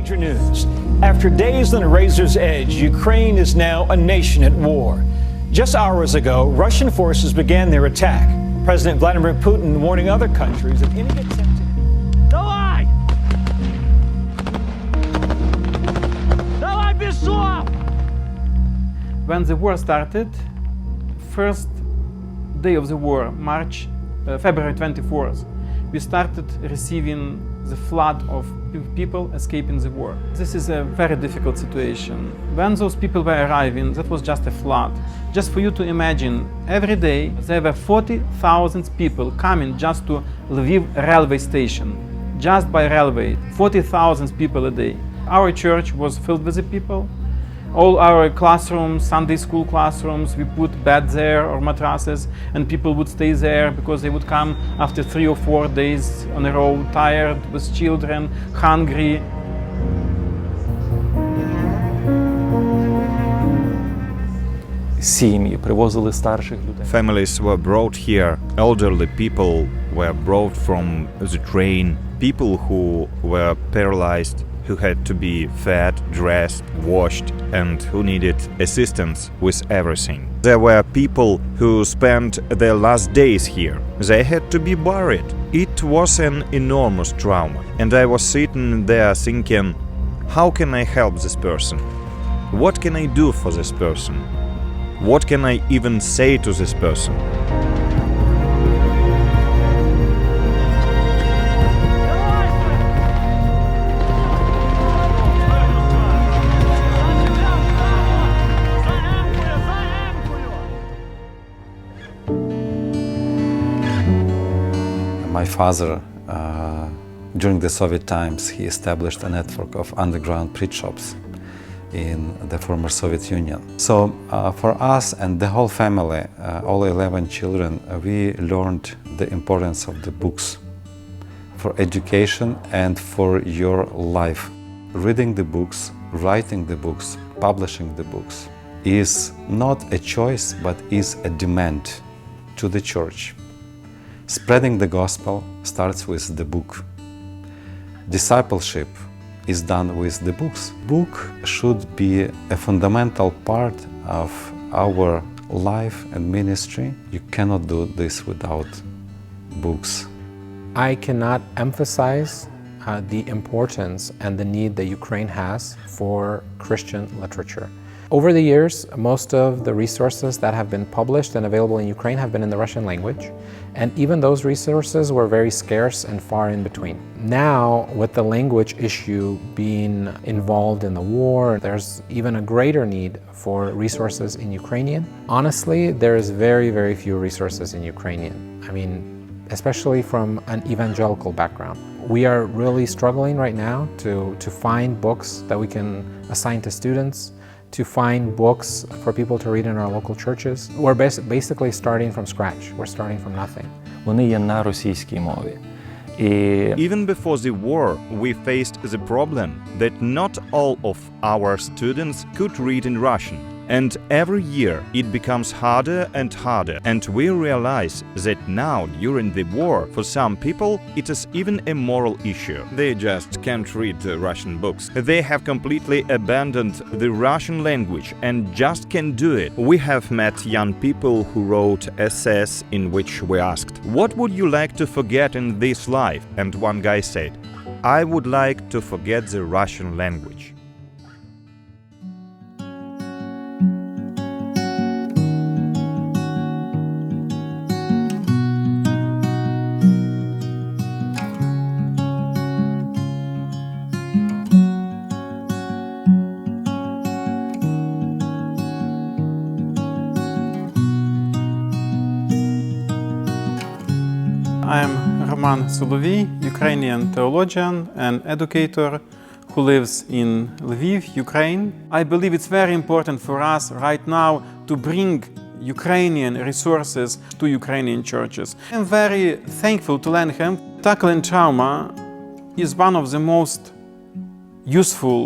Major news. After days on a razor's edge, Ukraine is now a nation at war. Just hours ago, Russian forces began their attack. President Vladimir Putin warning other countries that any attempt to... Давай! Давай, бежим! When the war started, first day of the war, February 24th, we started receiving the flood of people escaping the war. This is a very difficult situation. When those people were arriving, that was just a flood. Just for you to imagine, every day there were 40,000 people coming just to Lviv railway station, just by railway, 40,000 people a day. Our church was filled with the people. All our classrooms, Sunday school classrooms, we put beds there or mattresses, and people would stay there because they would come after 3 or 4 days on the road, tired, with children, hungry. Сім'ї привозили старших людей. Families were brought here, elderly people were brought from the train, people who were paralyzed, who had to be fed, dressed, washed, and who needed assistance with everything. There were people who spent their last days here. They had to be buried. It was an enormous trauma, and I was sitting there thinking, how can I help this person? What can I do for this person? What can I even say to this person? My father, during the Soviet times, he established a network of underground print shops in the former Soviet Union. So for us and the whole family, all 11 children, we learned the importance of the books for education and for your life. Reading the books, writing the books, publishing the books is not a choice, but is a demand to the church. Spreading the gospel starts with the book. Discipleship is done with the books. Book should be a fundamental part of our life and ministry. You cannot do this without books. I cannot emphasize the importance and the need that Ukraine has for Christian literature. Over the years, most of the resources that have been published and available in Ukraine have been in the Russian language, and even those resources were very scarce and far in between. Now, with the language issue being involved in the war, there's even a greater need for resources in Ukrainian. Honestly, there is very, very few resources in Ukrainian. I mean, especially from an evangelical background. We are really struggling right now to find books that we can assign to students, to find books for people to read in our local churches. We're basically starting from scratch. We're starting from nothing. Вони є на російській мові. Even before the war, we faced the problem that not all of our students could read in Russian. And every year it becomes harder and harder. And we realize that now, during the war, for some people, it is even a moral issue. They just can't read the Russian books. They have completely abandoned the Russian language and just can't do it. We have met young people who wrote essays in which we asked, "What would you like to forget in this life?" And one guy said, "I would like to forget the Russian language." I'm Roman Solovey, Ukrainian theologian and educator who lives in Lviv, Ukraine. I believe it's very important for us right now to bring Ukrainian resources to Ukrainian churches. I'm very thankful to Langham. Tackling Trauma is one of the most useful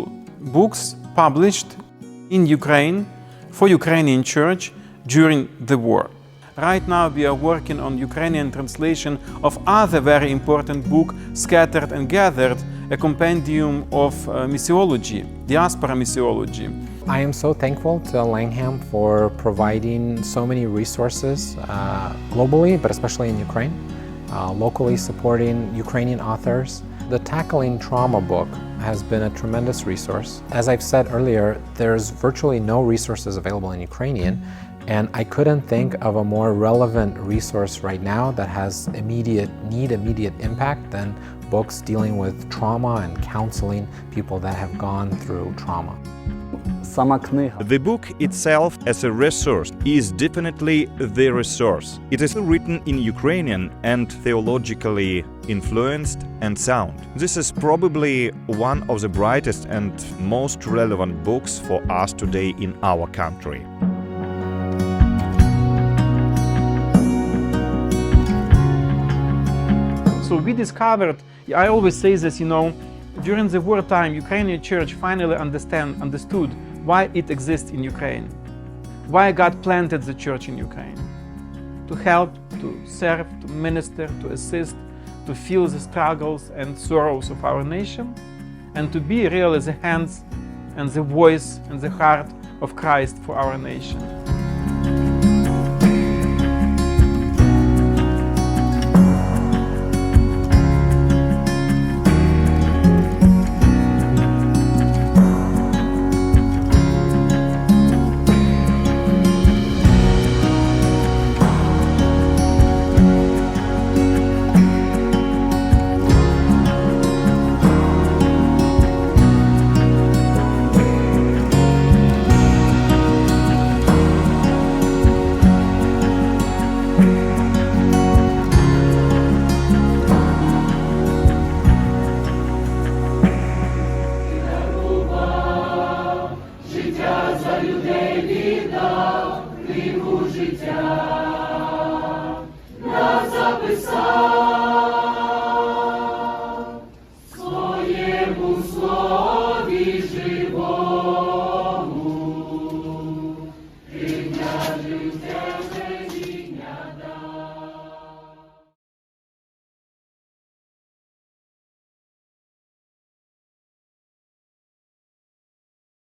books published in Ukraine for Ukrainian church during the war. Right now we are working on Ukrainian translation of other very important book, Scattered and Gathered, a compendium of missiology, diaspora missiology. I am so thankful to Langham for providing so many resources globally, but especially in Ukraine, locally supporting Ukrainian authors. The Tackling Trauma book has been a tremendous resource. As I've said earlier, there's virtually no resources available in Ukrainian, and I couldn't think of a more relevant resource right now that has immediate impact than books dealing with trauma and counseling people that have gone through trauma. The book itself as a resource is definitely the resource. It is written in Ukrainian and theologically influenced and sound. This is probably one of the brightest and most relevant books for us today in our country. So we discovered, I always say this, during the wartime, Ukrainian church finally understood why it exists in Ukraine, why God planted the church in Ukraine, to help, to serve, to minister, to assist, to feel the struggles and sorrows of our nation, and to be really the hands and the voice and the heart of Christ for our nation. Записав